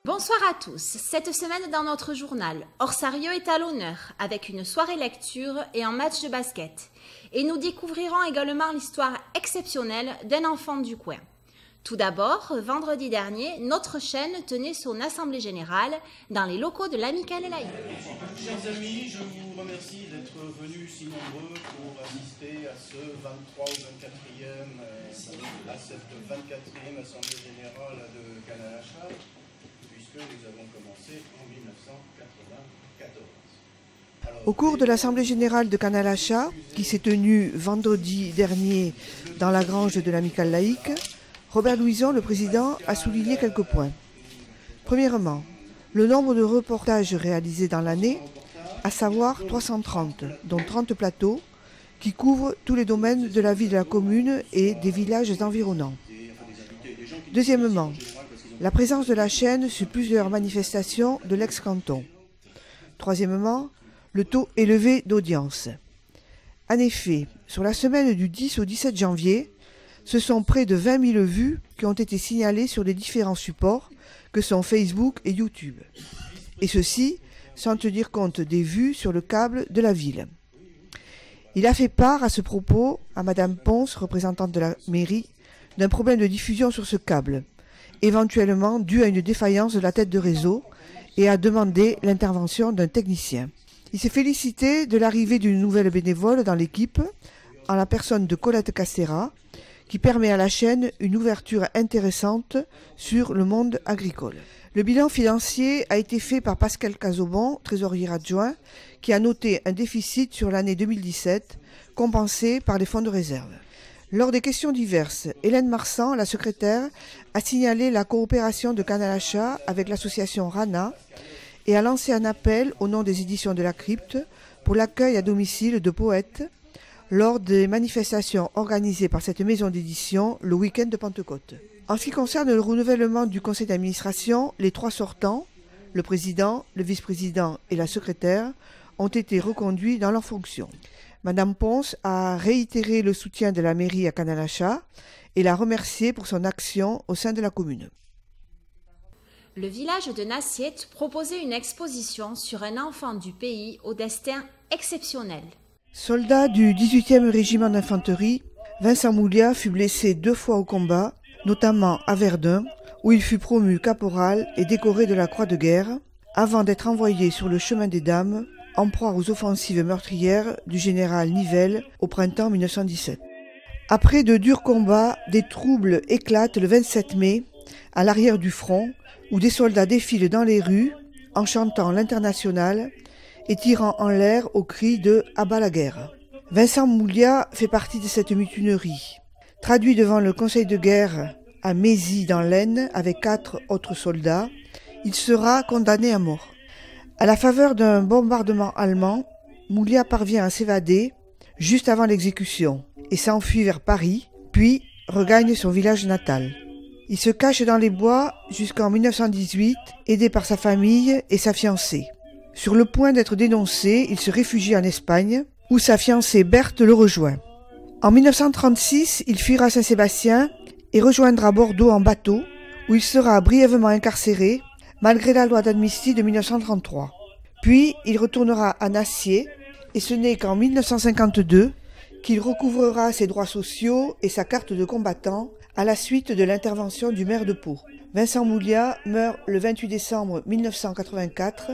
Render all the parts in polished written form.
Bonsoir à tous. Cette semaine dans notre journal, Orsario est à l'honneur avec une soirée lecture et un match de basket. Et nous découvrirons également l'histoire exceptionnelle d'un enfant du coin. Tout d'abord, vendredi dernier, notre chaîne tenait son assemblée générale dans les locaux de l'Amicale laïque. Chers amis, je vous remercie d'être venus si nombreux pour assister à ce 23 ou 24e, à cette 24e assemblée générale de Canal Achat, puisque nous avons commencé en 1994. Au cours de l'Assemblée générale de Canal Achat, qui s'est tenue vendredi dernier dans la grange de l'Amicale laïque, Robert Louison, le président, a souligné quelques points. Premièrement, le nombre de reportages réalisés dans l'année, à savoir 330, dont 30 plateaux, qui couvrent tous les domaines de la vie de la commune et des villages environnants. Deuxièmement, la présence de la chaîne sur plusieurs manifestations de l'ex-canton. Troisièmement, le taux élevé d'audience. En effet, sur la semaine du 10 au 17 janvier, ce sont près de 20 000 vues qui ont été signalées sur les différents supports que sont Facebook et YouTube. Et ceci sans tenir compte des vues sur le câble de la ville. Il a fait part à ce propos à Madame Ponce, représentante de la mairie, d'un problème de diffusion sur ce câble, éventuellement dû à une défaillance de la tête de réseau, et a demandé l'intervention d'un technicien. Il s'est félicité de l'arrivée d'une nouvelle bénévole dans l'équipe, en la personne de Colette Castera, qui permet à la chaîne une ouverture intéressante sur le monde agricole. Le bilan financier a été fait par Pascal Cazobon, trésorier adjoint, qui a noté un déficit sur l'année 2017, compensé par les fonds de réserve. Lors des questions diverses, Hélène Marsan, la secrétaire, a signalé la coopération de Canal Achat avec l'association Rana et a lancé un appel au nom des éditions de la Crypte pour l'accueil à domicile de poètes lors des manifestations organisées par cette maison d'édition le week-end de Pentecôte. En ce qui concerne le renouvellement du conseil d'administration, les 3 sortants, le président, le vice-président et la secrétaire, ont été reconduits dans leurs fonctions. Madame Ponce a réitéré le soutien de la mairie à Canal Achat et l'a remercié pour son action au sein de la commune. Le village de Nassiette proposait une exposition sur un enfant du pays au destin exceptionnel. Soldat du 18e régiment d'infanterie, Vincent Moulia fut blessé 2 fois au combat, notamment à Verdun, où il fut promu caporal et décoré de la Croix de guerre, avant d'être envoyé sur le chemin des Dames, en proie aux offensives meurtrières du général Nivelle au printemps 1917. Après de durs combats, des troubles éclatent le 27 mai, à l'arrière du front, où des soldats défilent dans les rues, en chantant l'Internationale et tirant en l'air au cri de « À bas la guerre ». Vincent Moulia fait partie de cette mutinerie. Traduit devant le conseil de guerre à Mézy dans l'Aisne avec 4 autres soldats, il sera condamné à mort. À la faveur d'un bombardement allemand, Moulia parvient à s'évader juste avant l'exécution et s'enfuit vers Paris, puis regagne son village natal. Il se cache dans les bois jusqu'en 1918, aidé par sa famille et sa fiancée. Sur le point d'être dénoncé, il se réfugie en Espagne, où sa fiancée Berthe le rejoint. En 1936, il fuira Saint-Sébastien et rejoindra Bordeaux en bateau, où il sera brièvement incarcéré, malgré la loi d'amnistie de 1933. Puis, il retournera à Nassiet, et ce n'est qu'en 1952 qu'il recouvrera ses droits sociaux et sa carte de combattant à la suite de l'intervention du maire de Pau. Vincent Moulia meurt le 28 décembre 1984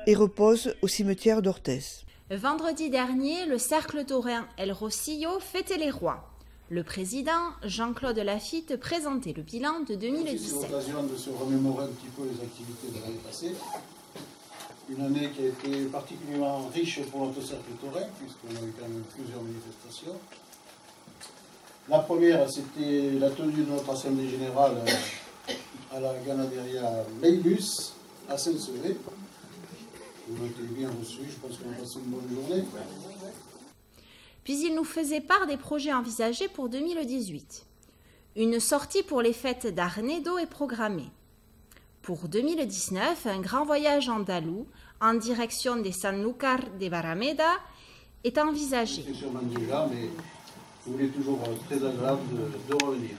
et repose au cimetière d'Orthez. Vendredi dernier, le cercle taurin El Rosillo fêtait les rois. Le président, Jean-Claude Lafitte, présentait le bilan de 2017. C'est l'occasion de se remémorer un petit peu les activités de l'année passée. Une année qui a été particulièrement riche pour notre cercle taurin, puisqu'on a eu quand même plusieurs manifestations. La première, c'était la tenue de notre assemblée générale à la Ganaderia Leilus, à Saint-Sevé. Vous avez été bien reçus, je pense qu'on a passé une bonne journée. Puis il nous faisait part des projets envisagés pour 2018. Une sortie pour les fêtes d'Arnedo est programmée. Pour 2019, un grand voyage andalou en direction des Sanlúcar de Barrameda est envisagé. C'est sûrement déjà, mais il est toujours très agréable de revenir.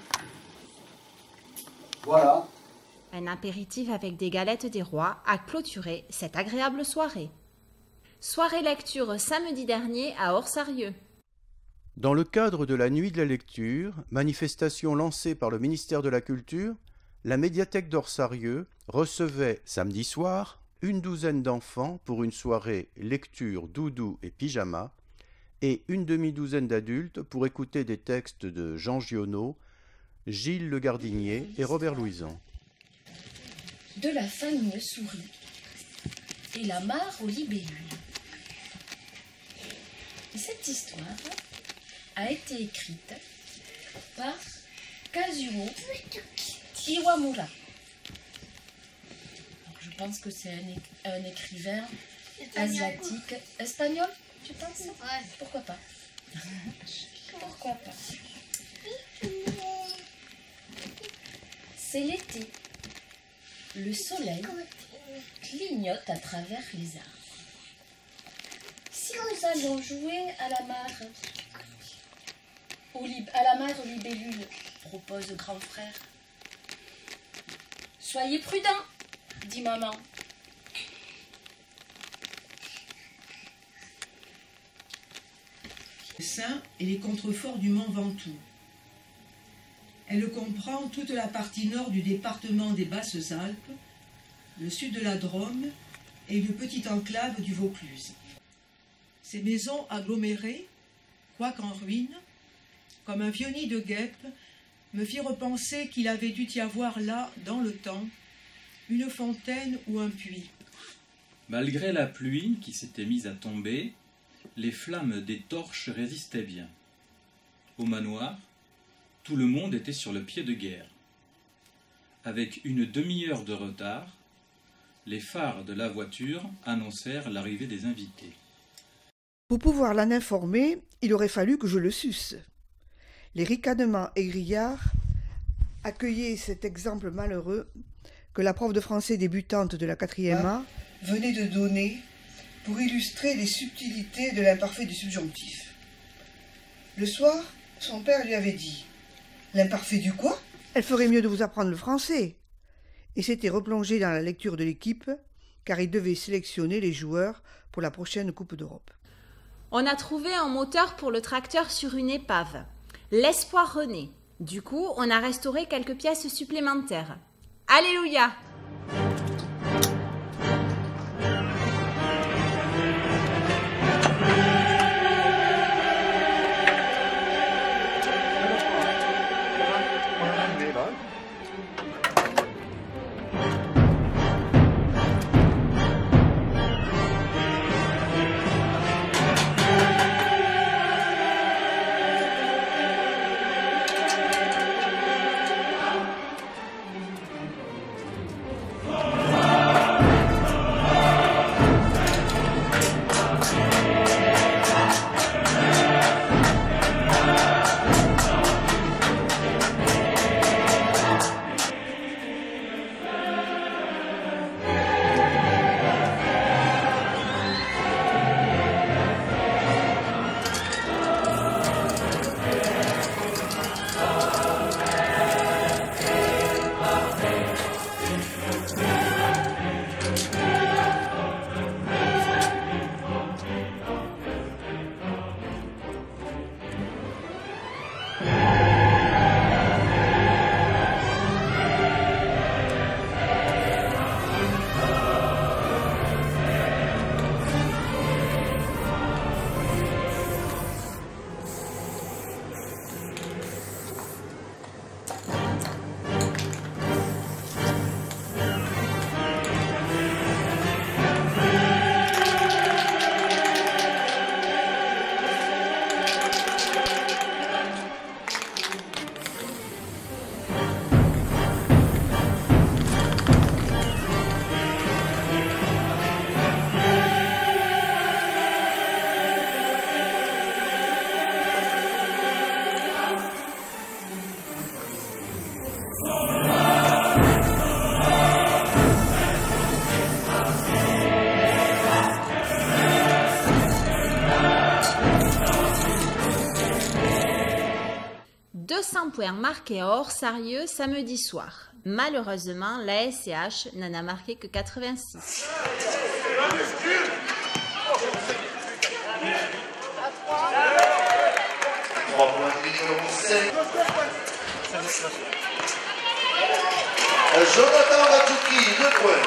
Voilà. Un apéritif avec des galettes des rois a clôturé cette agréable soirée. Soirée lecture samedi dernier à Orsarieux. Dans le cadre de la Nuit de la lecture, manifestation lancée par le ministère de la Culture, la médiathèque d'Orsarieux recevait samedi soir une douzaine d'enfants pour une soirée lecture, doudou et pyjama et une demi-douzaine d'adultes pour écouter des textes de Jean Giono, Gilles Le Gardinier et Robert Louison. De la famille souris et la mare aux libellules. Cette histoire a été écrite par Kazuo Iwamura. Je pense que c'est un écrivain asiatique. Espagnol, tu penses? Ouais. Pourquoi pas? Pourquoi pas? C'est l'été. Le soleil clignote à travers les arbres. Si nous allions jouer à la mare, aux libellules, propose le grand frère. Soyez prudents, dit maman. Les seins et les contreforts du mont Ventoux. Elle comprend toute la partie nord du département des Basses-Alpes, le sud de la Drôme et une petite enclave du Vaucluse. Ces maisons agglomérées, quoiqu'en ruine, comme un vieux nid de guêpes, me fit repenser qu'il avait dû y avoir là, dans le temps, une fontaine ou un puits. Malgré la pluie qui s'était mise à tomber, les flammes des torches résistaient bien. Au manoir, tout le monde était sur le pied de guerre. Avec une demi-heure de retard, les phares de la voiture annoncèrent l'arrivée des invités. Pour pouvoir l'en informer, il aurait fallu que je le suce. Les ricanements égrillards accueillaient cet exemple malheureux que la prof de français débutante de la 4e A venait de donner pour illustrer les subtilités de l'imparfait du subjonctif. Le soir, son père lui avait dit « L'imparfait du quoi ? Elle ferait mieux de vous apprendre le français !» et s'était replongé dans la lecture de l'équipe, car il devait sélectionner les joueurs pour la prochaine Coupe d'Europe. On a trouvé un moteur pour le tracteur sur une épave. L'espoir renaît. Du coup, on a restauré quelques pièces supplémentaires. Alléluia! Points marqués à Orsarieux samedi soir. Malheureusement, la SCH n'en a marqué que 86. Jonathan Gatouki, 2 points.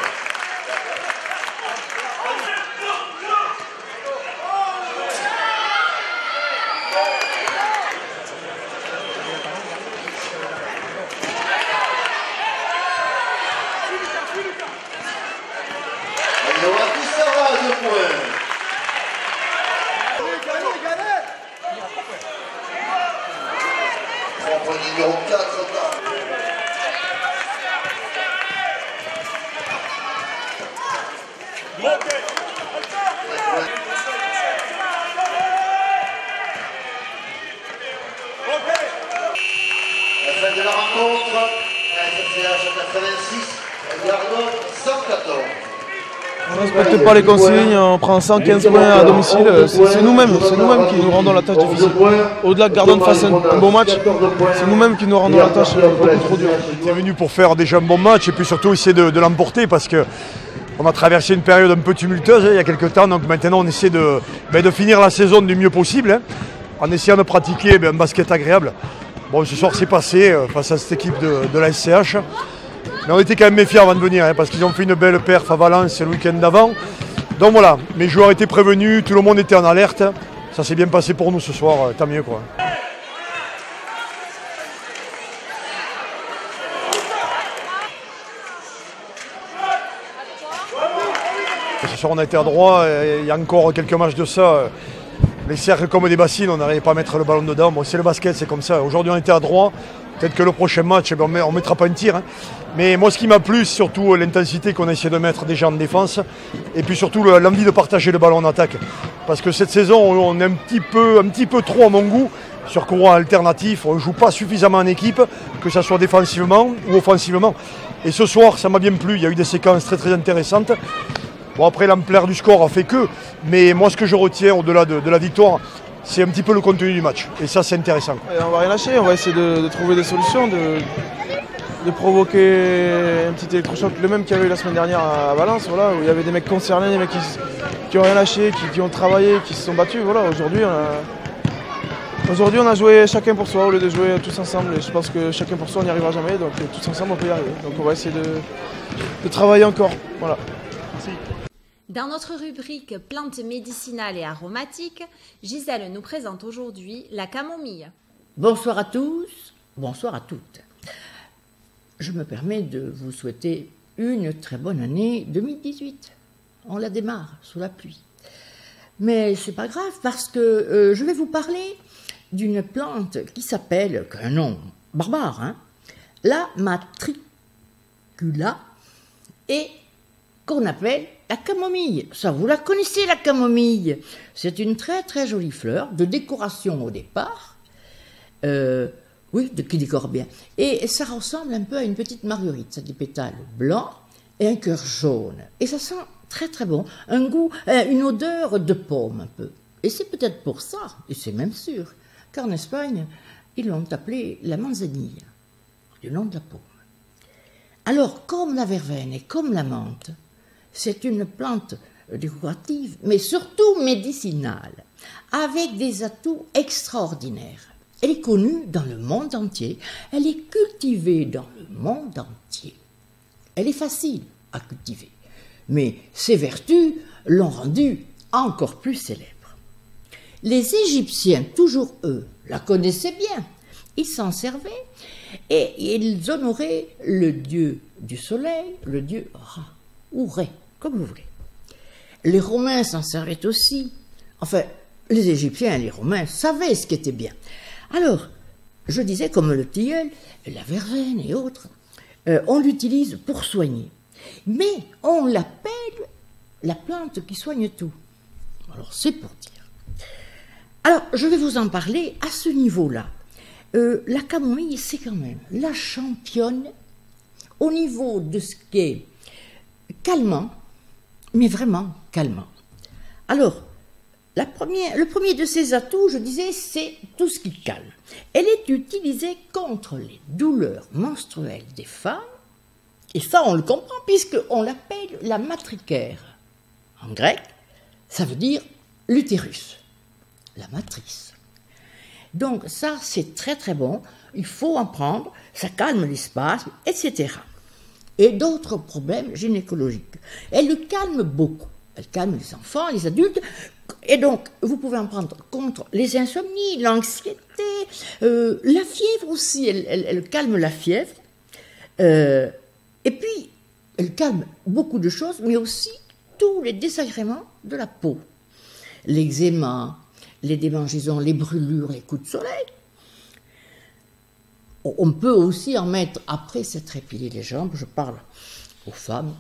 Noah Kissara, 2 points. Numéro 4, la fin de la rencontre, SCH 86, Garnon 114. On ne respecte pas les consignes, on prend 115 points à domicile, c'est nous-mêmes qui nous rendons la tâche difficile. Au-delà que Gardon fasse un bon match, c'est nous-mêmes qui nous rendons la tâche beaucoup trop dure. On est venu pour faire déjà un bon match et puis surtout essayer de l'emporter parce qu'on a traversé une période un peu tumultueuse il y a quelques temps, donc maintenant on essaie de finir la saison du mieux possible, en essayant de pratiquer un basket agréable. Bon, ce soir c'est passé face à cette équipe de la SCH. Mais on était quand même méfiants avant de venir, parce qu'ils ont fait une belle perf à Valence le week-end d'avant. Donc voilà, mes joueurs étaient prévenus, tout le monde était en alerte. Ça s'est bien passé pour nous ce soir, tant mieux quoi. Ce soir on a été à droit, il y a encore quelques matchs de ça. Les cercles comme des bassines, on n'arrivait pas à mettre le ballon dedans. Bon, c'est le basket, c'est comme ça. Aujourd'hui on était à droit. Peut-être que le prochain match, on ne mettra pas un tir. Mais moi, ce qui m'a plu, c'est surtout l'intensité qu'on a essayé de mettre déjà en défense. Et puis surtout l'envie de partager le ballon en attaque. Parce que cette saison, on est un petit peu trop à mon goût sur courant alternatif. On ne joue pas suffisamment en équipe, que ce soit défensivement ou offensivement. Et ce soir, ça m'a bien plu. Il y a eu des séquences très très intéressantes. Bon, après, l'ampleur du score a fait que. Mais moi, ce que je retiens au-delà de la victoire, c'est un petit peu le contenu du match. Et ça, c'est intéressant. Et on va rien lâcher, on va essayer de trouver des solutions, de provoquer un petit électrochoc, le même qu'il y avait eu la semaine dernière à Valence, voilà, où il y avait des mecs concernés, des mecs qui ont rien lâché, qui ont travaillé, qui se sont battus. Voilà, aujourd'hui, on a joué chacun pour soi au lieu de jouer tous ensemble. Et je pense que chacun pour soi, on n'y arrivera jamais. Donc tous ensemble, on peut y arriver. Donc on va essayer de travailler encore. Voilà. Merci. Dans notre rubrique plantes médicinales et aromatiques, Gisèle nous présente aujourd'hui la camomille. Bonsoir à tous, bonsoir à toutes. Je me permets de vous souhaiter une très bonne année 2018. On la démarre sous la pluie. Mais c'est pas grave parce que je vais vous parler d'une plante qui s'appelle, un nom barbare, hein, la matricula et qu'on appelle la camomille. Ça, vous la connaissez, la camomille. C'est une très très jolie fleur de décoration au départ. Oui, qui décore bien. Et ça ressemble un peu à une petite marguerite. Ça a des pétales blancs et un cœur jaune. Et ça sent très très bon. Un goût, une odeur de pomme un peu. Et c'est peut-être pour ça, et c'est même sûr, qu'en Espagne, ils l'ont appelée la manzanilla, du nom de la pomme. Alors, comme la verveine et comme la menthe, c'est une plante décorative, mais surtout médicinale, avec des atouts extraordinaires. Elle est connue dans le monde entier, elle est cultivée dans le monde entier. Elle est facile à cultiver, mais ses vertus l'ont rendue encore plus célèbre. Les Égyptiens, toujours eux, la connaissaient bien. Ils s'en servaient et ils honoraient le dieu du soleil, le dieu Ra, ou Ré, comme vous voulez. Les Romains s'en servaient aussi. Enfin, les Égyptiens et les Romains savaient ce qui était bien. Alors, je disais, comme le tilleul, la verveine et autres, on l'utilise pour soigner. Mais on l'appelle la plante qui soigne tout. Alors, c'est pour dire. Alors, je vais vous en parler à ce niveau-là. La camomille, c'est quand même la championne au niveau de ce qui est calmant, mais vraiment calmant. Alors, le premier de ses atouts, je disais, c'est tout ce qui calme. Elle est utilisée contre les douleurs menstruelles des femmes Et ça, on le comprend puisqu'on l'appelle la matricaire. En grec, ça veut dire l'utérus, la matrice. Donc ça, c'est très très bon. Il faut en prendre, ça calme les spasmes, etc. Et d'autres problèmes gynécologiques. Elle le calme beaucoup. Elle calme les enfants, les adultes. Et donc, vous pouvez en prendre contre les insomnies, l'anxiété, la fièvre aussi. Elle calme la fièvre. Et puis, elle calme beaucoup de choses, mais aussi tous les désagréments de la peau. L'eczéma, les démangeaisons, les brûlures, les coups de soleil. On peut aussi en mettre après s'être épilé les jambes, je parle aux femmes,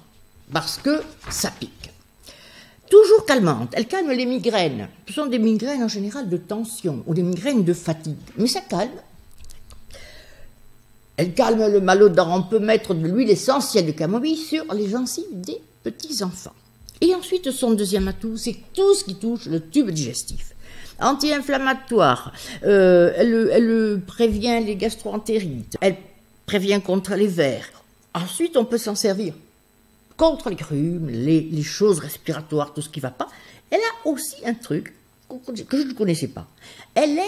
parce que ça pique. Toujours calmante, elle calme les migraines. Ce sont des migraines en général de tension ou des migraines de fatigue, mais ça calme. Elle calme le mal aux dents, on peut mettre de l'huile essentielle de camomille sur les gencives des petits-enfants. Et ensuite, son deuxième atout, c'est tout ce qui touche le tube digestif. Anti-inflammatoire, elle prévient les gastro-entérites, elle prévient contre les vers. Ensuite, on peut s'en servir contre les rhumes, les choses respiratoires, tout ce qui ne va pas. Elle a aussi un truc que je ne connaissais pas. Elle aide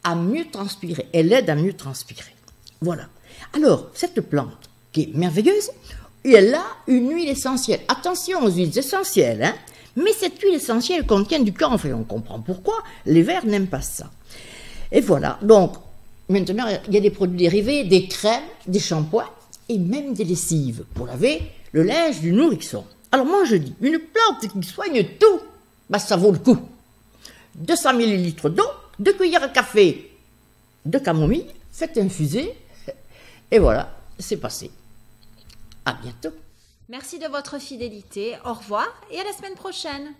à mieux transpirer. Voilà. Alors, cette plante, qui est merveilleuse, elle a une huile essentielle. Attention aux huiles essentielles, hein. Mais cette huile essentielle contient du camphre, et on comprend pourquoi. Les vers n'aiment pas ça. Et voilà. Donc, maintenant, il y a des produits dérivés, des crèmes, des shampoings, et même des lessives pour laver le linge du nourrisson. Alors moi, je dis, une plante qui soigne tout, bah, ça vaut le coup. 200 ml d'eau, 2 cuillères à café de camomille, faites infuser, et voilà, c'est passé. À bientôt. Merci de votre fidélité, au revoir et à la semaine prochaine.